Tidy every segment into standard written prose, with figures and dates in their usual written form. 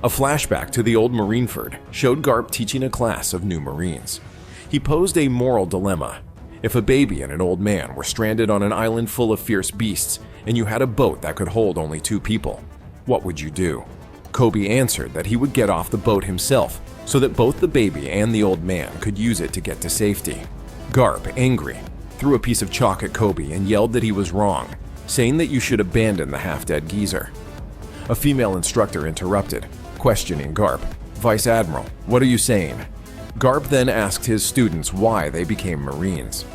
A flashback to the old Marineford showed Garp teaching a class of new Marines. He posed a moral dilemma. If a baby and an old man were stranded on an island full of fierce beasts and you had a boat that could hold only 2 people, what would you do? COBY answered that he would get off the boat himself so that both the baby and the old man could use it to get to safety. Garp, angry, threw a piece of chalk at COBY and yelled that he was wrong, saying that you should abandon the half-dead geezer. A female instructor interrupted, questioning Garp. "Vice Admiral, what are you saying?" Garp then asked his students why they became Marines.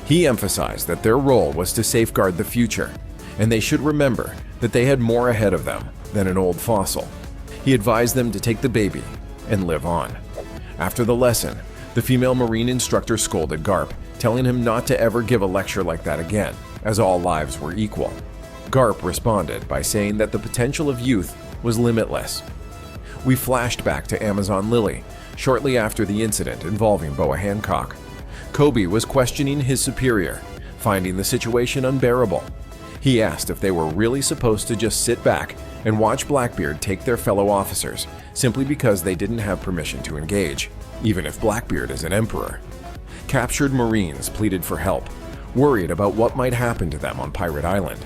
He emphasized that their role was to safeguard the future, and they should remember that they had more ahead of them than an old fossil. He advised them to take the baby and live on. After the lesson, the female Marine instructor scolded Garp, telling him not to ever give a lecture like that again, as all lives were equal. Garp responded by saying that the potential of youth was limitless. We flashed back to Amazon Lily, shortly after the incident involving Boa Hancock. COBY was questioning his superior, finding the situation unbearable. He asked if they were really supposed to just sit back and watch Blackbeard take their fellow officers simply because they didn't have permission to engage, even if Blackbeard is an emperor. Captured Marines pleaded for help, worried about what might happen to them on Pirate Island.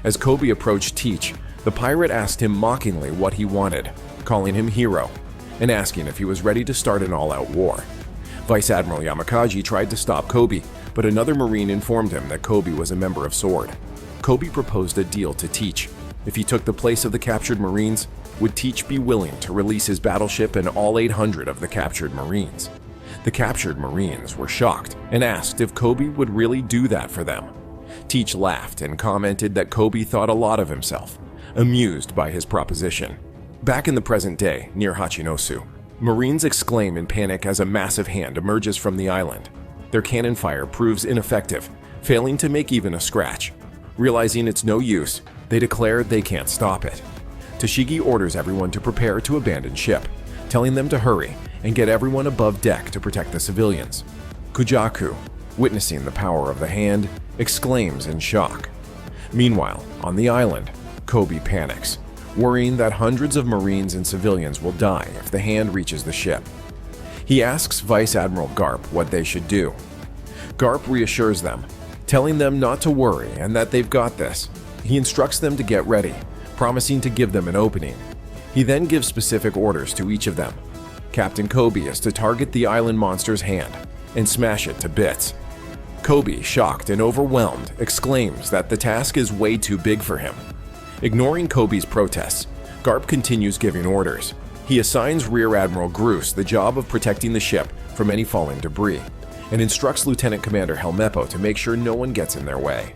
As COBY approached Teach, the pirate asked him mockingly what he wanted, calling him hero, and asking if he was ready to start an all-out war. Vice Admiral Yamakaji tried to stop COBY, but another Marine informed him that COBY was a member of SWORD. COBY proposed a deal to Teach. If he took the place of the captured Marines, would Teach be willing to release his battleship and all 800 of the captured Marines? The captured Marines were shocked and asked if COBY would really do that for them. Teach laughed and commented that COBY thought a lot of himself, amused by his proposition. Back in the present day, near Hachinosu, Marines exclaim in panic as a massive hand emerges from the island. Their cannon fire proves ineffective, failing to make even a scratch. Realizing it's no use, they declare they can't stop it. Toshigi orders everyone to prepare to abandon ship, telling them to hurry and get everyone above deck to protect the civilians. Kujaku, witnessing the power of the hand, exclaims in shock. Meanwhile, on the island, COBY panics, worrying that hundreds of Marines and civilians will die if the hand reaches the ship. He asks Vice Admiral Garp what they should do. Garp reassures them, telling them not to worry and that they've got this. He instructs them to get ready, promising to give them an opening. He then gives specific orders to each of them. Captain COBY is to target the island monster's hand and smash it to bits. COBY, shocked and overwhelmed, exclaims that the task is way too big for him. Ignoring COBY's protests, Garp continues giving orders. He assigns Rear Admiral Groose the job of protecting the ship from any falling debris, and instructs Lieutenant Commander Helmeppo to make sure no one gets in their way.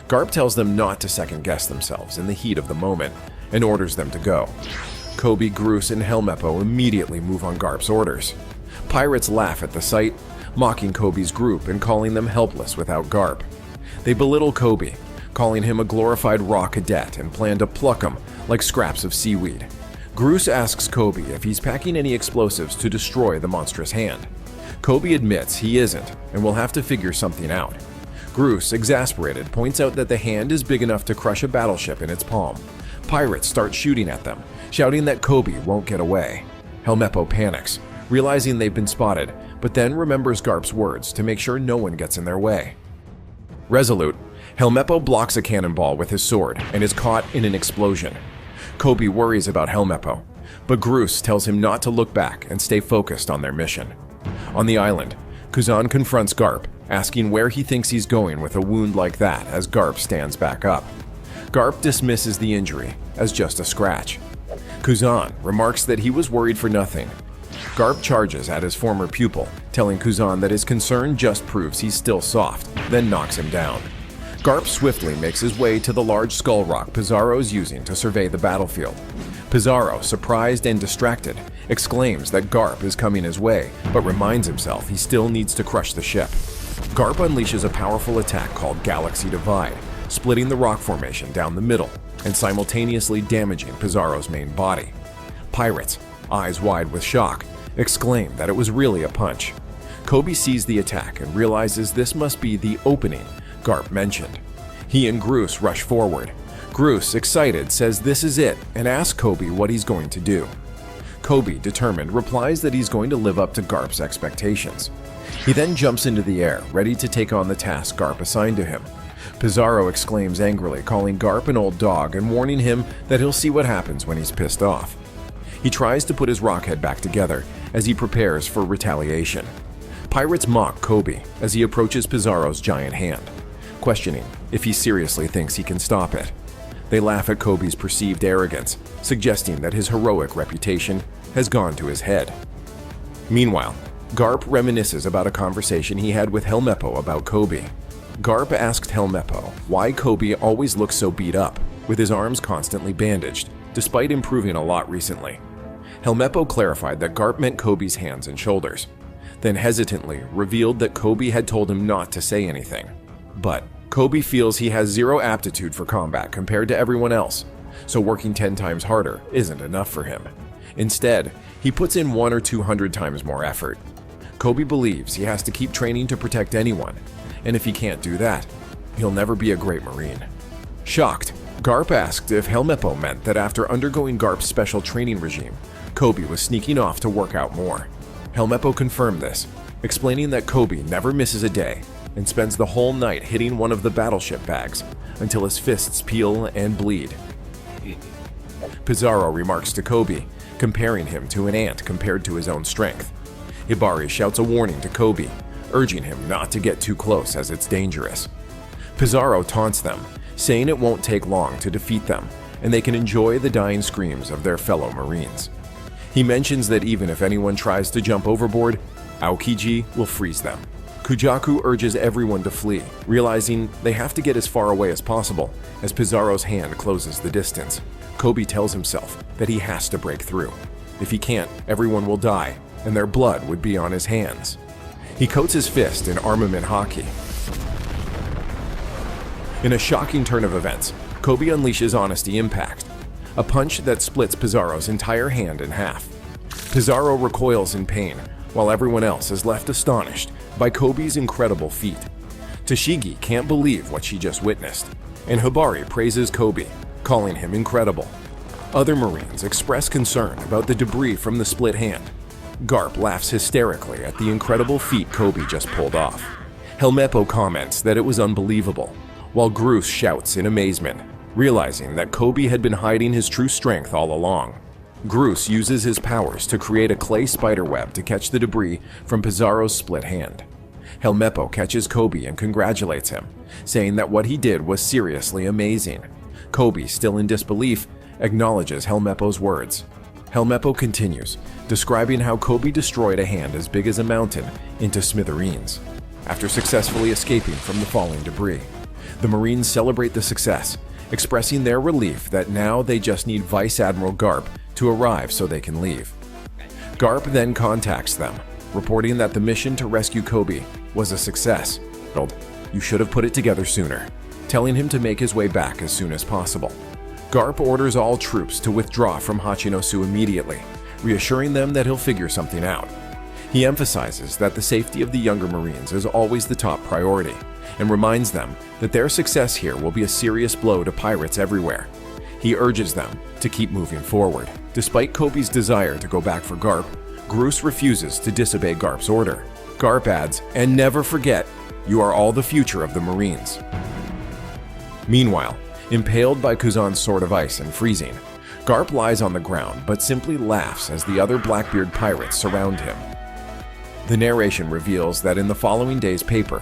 Garp tells them not to second-guess themselves in the heat of the moment, and orders them to go. COBY, Groose, and Helmeppo immediately move on Garp's orders. Pirates laugh at the sight, mocking COBY's group and calling them helpless without Garp. They belittle COBY, calling him a glorified raw cadet and plan to pluck him like scraps of seaweed. Groose asks COBY if he's packing any explosives to destroy the monstrous hand. COBY admits he isn't and will have to figure something out. Groose, exasperated, points out that the hand is big enough to crush a battleship in its palm. Pirates start shooting at them, shouting that COBY won't get away. Helmeppo panics, realizing they've been spotted, but then remembers Garp's words to make sure no one gets in their way. Resolute, Helmeppo blocks a cannonball with his sword and is caught in an explosion. COBY worries about Helmeppo, but Groose tells him not to look back and stay focused on their mission. On the island, Kuzan confronts Garp, asking where he thinks he's going with a wound like that as Garp stands back up. Garp dismisses the injury as just a scratch. Kuzan remarks that he was worried for nothing. Garp charges at his former pupil, telling Kuzan that his concern just proves he's still soft, then knocks him down. Garp swiftly makes his way to the large skull rock Pizarro is using to survey the battlefield. Pizarro, surprised and distracted, exclaims that Garp is coming his way, but reminds himself he still needs to crush the ship. Garp unleashes a powerful attack called Galaxy Divide, splitting the rock formation down the middle and simultaneously damaging Pizarro's main body. Pirates, eyes wide with shock, exclaim that it was really a punch. COBY sees the attack and realizes this must be the opening Garp mentioned. He and Groose rush forward. Groose, excited, says this is it and asks COBY what he's going to do. COBY, determined, replies that he's going to live up to Garp's expectations. He then jumps into the air, ready to take on the task Garp assigned to him. PIZARRO exclaims angrily, calling Garp an old dog and warning him that he'll see what happens when he's pissed off. He tries to put his rockhead back together as he prepares for retaliation. Pirates mock COBY as he approaches PIZARRO's giant hand, questioning if he seriously thinks he can stop it. They laugh at COBY's perceived arrogance, suggesting that his heroic reputation has gone to his head. Meanwhile, Garp reminisces about a conversation he had with Helmeppo about COBY. Garp asked Helmeppo why COBY always looks so beat up, with his arms constantly bandaged, despite improving a lot recently. Helmeppo clarified that Garp meant COBY's hands and shoulders, then hesitantly revealed that COBY had told him not to say anything. But COBY feels he has zero aptitude for combat compared to everyone else, so working 10 times harder isn't enough for him. Instead, he puts in 100 or 200 times more effort. COBY believes he has to keep training to protect anyone, and if he can't do that, he'll never be a great Marine. Shocked, Garp asked if Helmeppo meant that after undergoing Garp's special training regime, COBY was sneaking off to work out more. Helmeppo confirmed this, explaining that COBY never misses a day and spends the whole night hitting one of the battleship bags until his fists peel and bleed. PIZARRO remarks to COBY, comparing him to an ant compared to his own strength. Hibari shouts a warning to COBY, urging him not to get too close as it's dangerous. PIZARRO taunts them, saying it won't take long to defeat them, and they can enjoy the dying screams of their fellow Marines. He mentions that even if anyone tries to jump overboard, Aokiji will freeze them. Kujaku urges everyone to flee, realizing they have to get as far away as possible as PIZARRO's hand closes the distance. COBY tells himself that he has to break through. If he can't, everyone will die, and their blood would be on his hands. He coats his fist in armament hockey. In a shocking turn of events, COBY unleashes Honesty Impact, a punch that splits PIZARRO's entire hand in half. PIZARRO recoils in pain, while everyone else is left astonished by COBY's incredible feat. Tashigi can't believe what she just witnessed, and Hibari praises COBY, calling him incredible. Other Marines express concern about the debris from the split hand. Garp laughs hysterically at the incredible feat COBY just pulled off. Helmeppo comments that it was unbelievable, while Groose shouts in amazement, realizing that COBY had been hiding his true strength all along. Groose uses his powers to create a clay spiderweb to catch the debris from PIZARRO's split hand. Helmeppo catches COBY and congratulates him, saying that what he did was seriously amazing. COBY, still in disbelief, acknowledges Helmeppo's words. Helmeppo continues, describing how COBY destroyed a hand as big as a mountain into smithereens, after successfully escaping from the falling debris. The Marines celebrate the success, expressing their relief that now they just need Vice Admiral Garp to arrive so they can leave. Garp then contacts them, reporting that the mission to rescue COBY was a success. You should have put it together sooner, telling him to make his way back as soon as possible. Garp orders all troops to withdraw from Hachinosu immediately, reassuring them that he'll figure something out. He emphasizes that the safety of the younger Marines is always the top priority, and reminds them that their success here will be a serious blow to pirates everywhere. He urges them to keep moving forward. Despite COBY's desire to go back for Garp, Groose refuses to disobey Garp's order. Garp adds, "And never forget, you are all the future of the Marines." Meanwhile, impaled by Kuzan's sword of ice and freezing, Garp lies on the ground but simply laughs as the other Blackbeard pirates surround him. The narration reveals that in the following day's paper,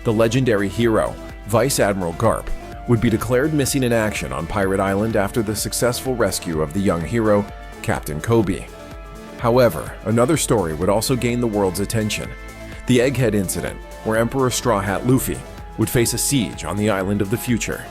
the legendary hero, Vice Admiral Garp, would be declared missing in action on Pirate Island after the successful rescue of the young hero, Captain COBY. However, another story would also gain the world's attention: the Egghead incident, where Emperor Straw Hat Luffy would face a siege on the island of the future.